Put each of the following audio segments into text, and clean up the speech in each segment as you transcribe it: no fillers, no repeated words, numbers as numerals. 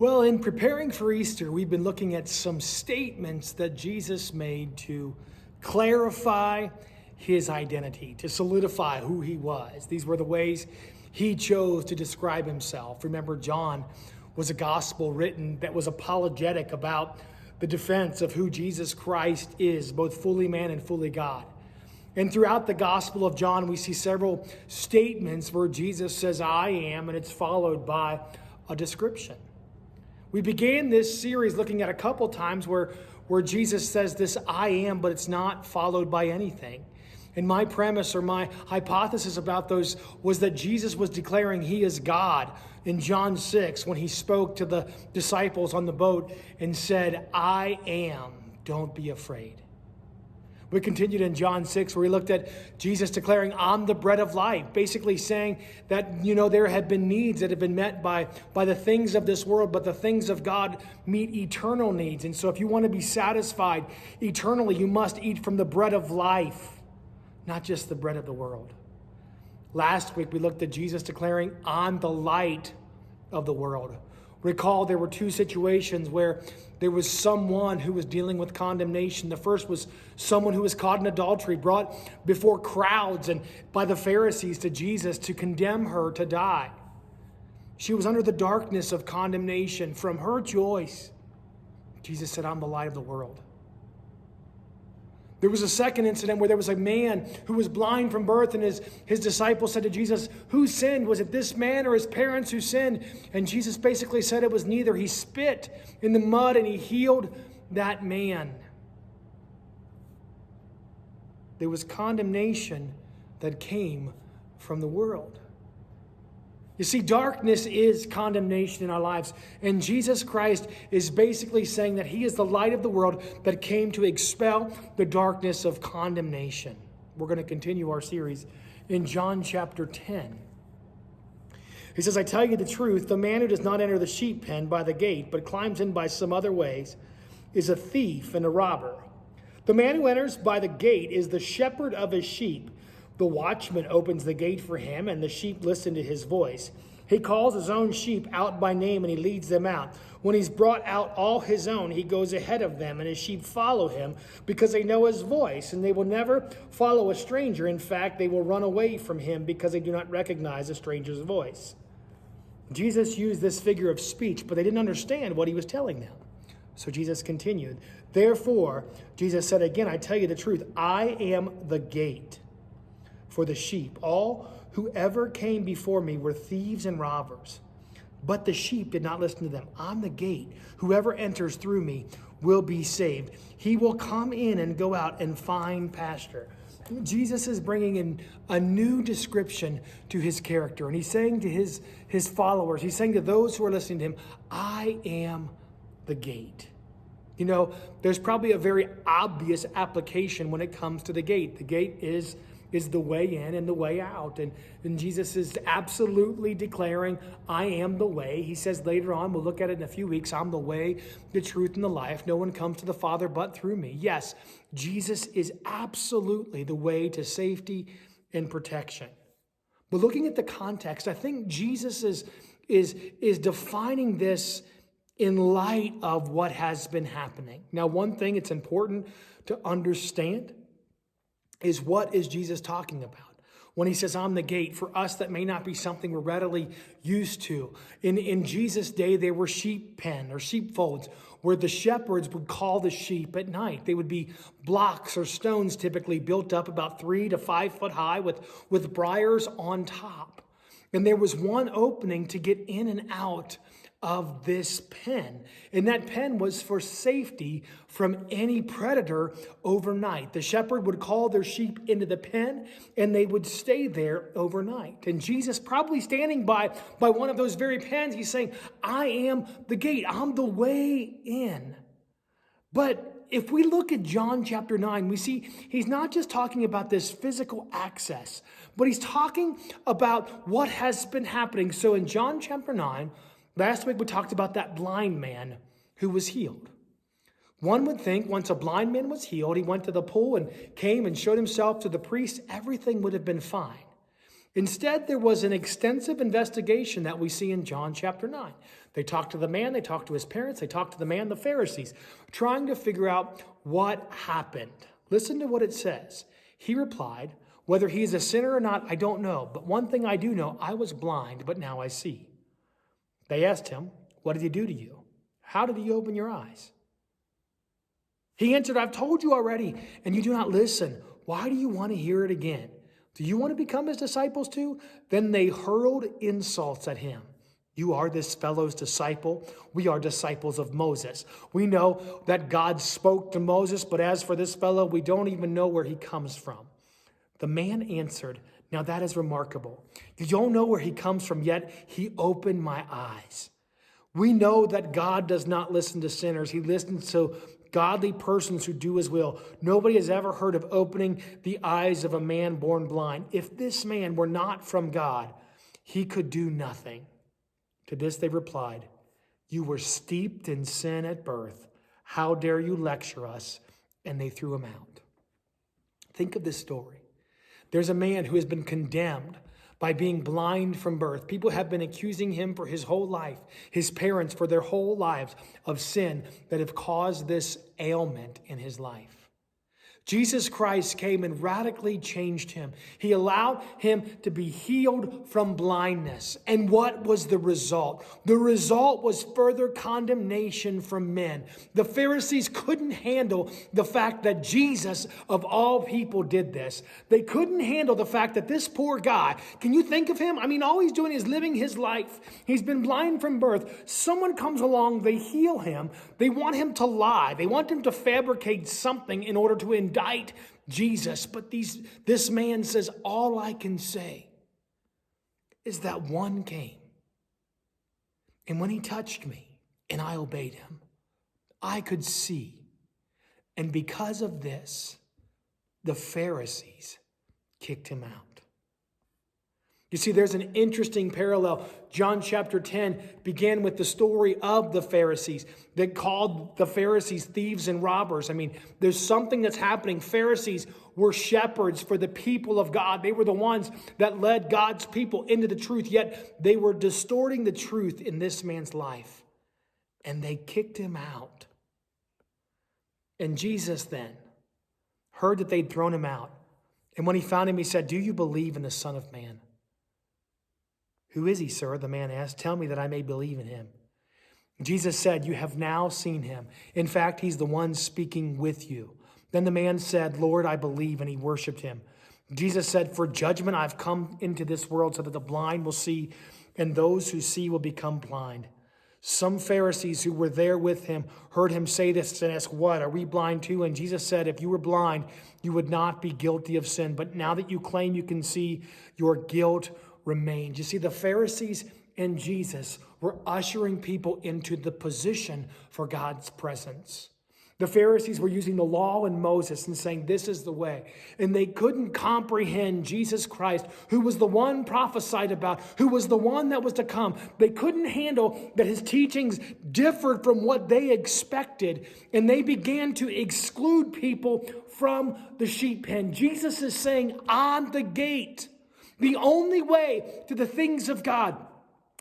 Well, in preparing for Easter, we've been looking at some statements that Jesus made to clarify his identity, to solidify who he was. These were the ways he chose to describe himself. Remember, John was a gospel written that was apologetic about the defense of who Jesus Christ is, both fully man and fully God. And throughout the Gospel of John, we see several statements where Jesus says, "I am," and it's followed by a description. We began this series looking at a couple times where Jesus says this "I am," but it's not followed by anything. And my premise or my hypothesis about those was that Jesus was declaring he is God in John 6 when he spoke to the disciples on the boat and said, "I am, don't be afraid." We continued in John 6 where we looked at Jesus declaring, "I'm the bread of life," basically saying that, there had been needs that have been met by the things of this world, but the things of God meet eternal needs. And so if you want to be satisfied eternally, you must eat from the bread of life, not just the bread of the world. Last week, we looked at Jesus declaring, "I'm the light of the world." Recall there were two situations where there was someone who was dealing with condemnation. The first was someone who was caught in adultery, brought before crowds and by the Pharisees to Jesus to condemn her to die. She was under the darkness of condemnation. From her choice, Jesus said, "I'm the light of the world." There was a second incident where there was a man who was blind from birth, and his disciples said to Jesus, "Who sinned? Was it this man or his parents who sinned?" And Jesus basically said it was neither. He spit in the mud and he healed that man. There was condemnation that came from the world. You see, darkness is condemnation in our lives. And Jesus Christ is basically saying that he is the light of the world that came to expel the darkness of condemnation. We're going to continue our series in John chapter 10. He says, "I tell you the truth, the man who does not enter the sheep pen by the gate, but climbs in by some other ways, is a thief and a robber. The man who enters by the gate is the shepherd of his sheep. The watchman opens the gate for him, and the sheep listen to his voice. He calls his own sheep out by name, and he leads them out. When he's brought out all his own, he goes ahead of them, and his sheep follow him because they know his voice, and they will never follow a stranger. In fact, they will run away from him because they do not recognize a stranger's voice." Jesus used this figure of speech, but they didn't understand what he was telling them. So Jesus continued, "Therefore, Jesus said again, I tell you the truth, I am the gate for the sheep. All who ever came before me were thieves and robbers, but the sheep did not listen to them. I'm the gate. Whoever enters through me will be saved. He will come in and go out and find pasture." Jesus is bringing in a new description to his character, and he's saying to his followers, he's saying to those who are listening to him, "I am the gate." There's probably a very obvious application when it comes to the gate. The gate is the way in and the way out. And Jesus is absolutely declaring, "I am the way." He says later on, we'll look at it in a few weeks, "I'm the way, the truth, and the life. No one comes to the Father but through me." Yes, Jesus is absolutely the way to safety and protection. But looking at the context, I think Jesus is defining this in light of what has been happening. Now, one thing it's important to understand is what is Jesus talking about when he says, "I'm the gate." For us, that may not be something we're readily used to. In Jesus' day, there were sheep pen or sheepfolds where the shepherds would call the sheep at night. They would be blocks or stones typically built up about 3 to 5 foot high with briars on top. And there was one opening to get in and out of this pen. And that pen was for safety from any predator overnight. The shepherd would call their sheep into the pen and they would stay there overnight. And Jesus, probably standing by one of those very pens, he's saying, "I am the gate. I'm the way in." But if we look at John chapter 9, we see he's not just talking about this physical access, but he's talking about what has been happening. So in John chapter 9, last week we talked about that blind man who was healed. One would think once a blind man was healed, he went to the pool and came and showed himself to the priest, everything would have been fine. Instead, there was an extensive investigation that we see in John chapter 9. They talked to the man, they talked to his parents, they talked to the man, the Pharisees, trying to figure out what happened. Listen to what it says. He replied, whether he is a sinner or not, I don't know. But one thing I do know, I was blind, but now I see. They asked him, what did he do to you? How did he open your eyes? He answered, I've told you already, and you do not listen. Why do you want to hear it again? Do you want to become his disciples too? Then they hurled insults at him. You are this fellow's disciple. We are disciples of Moses. We know that God spoke to Moses, but as for this fellow, we don't even know where he comes from. The man answered, now that is remarkable. You don't know where he comes from, yet he opened my eyes. We know that God does not listen to sinners. He listens to godly persons who do his will. Nobody has ever heard of opening the eyes of a man born blind. If this man were not from God, he could do nothing. To this they replied, you were steeped in sin at birth. How dare you lecture us? And they threw him out. Think of this story. There's a man who has been condemned by being blind from birth. People have been accusing him for his whole life, his parents for their whole lives of sin that have caused this ailment in his life. Jesus Christ came and radically changed him. He allowed him to be healed from blindness. And what was the result? The result was further condemnation from men. The Pharisees couldn't handle the fact that Jesus, of all people, did this. They couldn't handle the fact that this poor guy, can you think of him? I mean, all he's doing is living his life. He's been blind from birth. Someone comes along, they heal him. They want him to lie. They want him to fabricate something in order to indict Jesus. But this man says, all I can say is that one came. And when he touched me and I obeyed him, I could see. And because of this, the Pharisees kicked him out. You see, there's an interesting parallel. John chapter 10 began with the story of the Pharisees that called the Pharisees thieves and robbers. I mean, there's something that's happening. Pharisees were shepherds for the people of God. They were the ones that led God's people into the truth, yet they were distorting the truth in this man's life. And they kicked him out. And Jesus then heard that they'd thrown him out. And when he found him, he said, do you believe in the Son of Man? Who is he, sir? The man asked. Tell me that I may believe in him. Jesus said, you have now seen him. In fact, he's the one speaking with you. Then the man said, Lord, I believe, and he worshiped him. Jesus said, for judgment I've come into this world so that the blind will see, and those who see will become blind. Some Pharisees who were there with him heard him say this and asked, what, are we blind too? And Jesus said, if you were blind, you would not be guilty of sin. But now that you claim you can see, your guilt remained. You see, the Pharisees and Jesus were ushering people into the position for God's presence. The Pharisees were using the law and Moses and saying, this is the way. And they couldn't comprehend Jesus Christ, who was the one prophesied about, who was the one that was to come. They couldn't handle that his teachings differed from what they expected. And they began to exclude people from the sheep pen. Jesus is saying, on the gate, the only way to the things of God,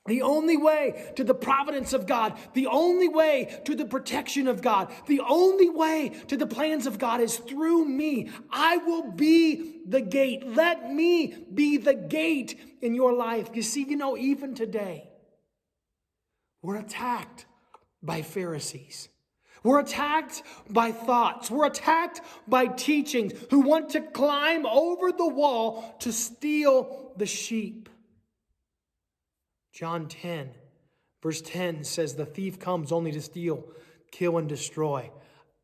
the only way to the providence of God, the only way to the protection of God, the only way to the plans of God is through me. I will be the gate. Let me be the gate in your life. You see, even today, we're attacked by Pharisees. We're attacked by thoughts. We're attacked by teachings who want to climb over the wall to steal the sheep. John 10, verse 10 says, the thief comes only to steal, kill, and destroy.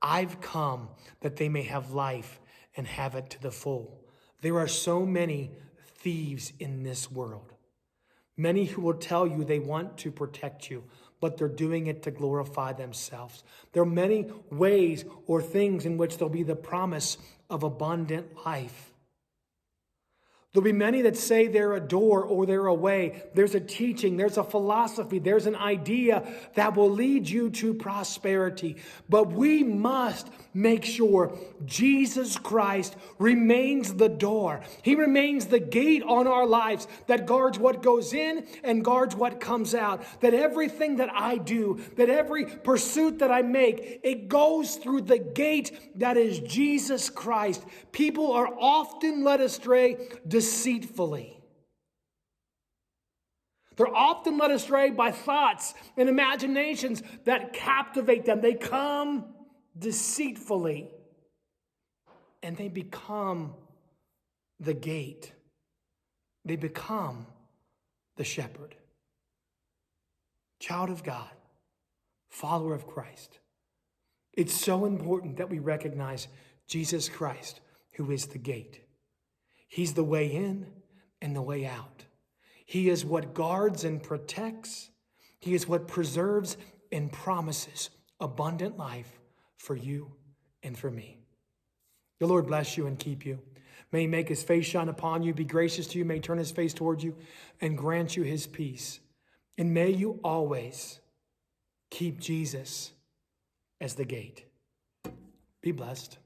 I've come that they may have life and have it to the full. There are so many thieves in this world. Many who will tell you they want to protect you, but they're doing it to glorify themselves. There are many ways or things in which there'll be the promise of abundant life. There'll be many that say they're a door or they're a way. There's a teaching, there's a philosophy, there's an idea that will lead you to prosperity. But we must make sure Jesus Christ remains the door. He remains the gate on our lives that guards what goes in and guards what comes out. That everything that I do, that every pursuit that I make, it goes through the gate that is Jesus Christ. People are often led astray deceitfully. They're often led astray by thoughts and imaginations that captivate them. They come deceitfully and they become the gate. They become the shepherd. Child of God, follower of Christ. It's so important that we recognize Jesus Christ, who is the gate. He's the way in and the way out. He is what guards and protects. He is what preserves and promises abundant life for you and for me. The Lord bless you and keep you. May he make his face shine upon you, be gracious to you, may he turn his face toward you, and grant you his peace. And may you always keep Jesus as the gate. Be blessed.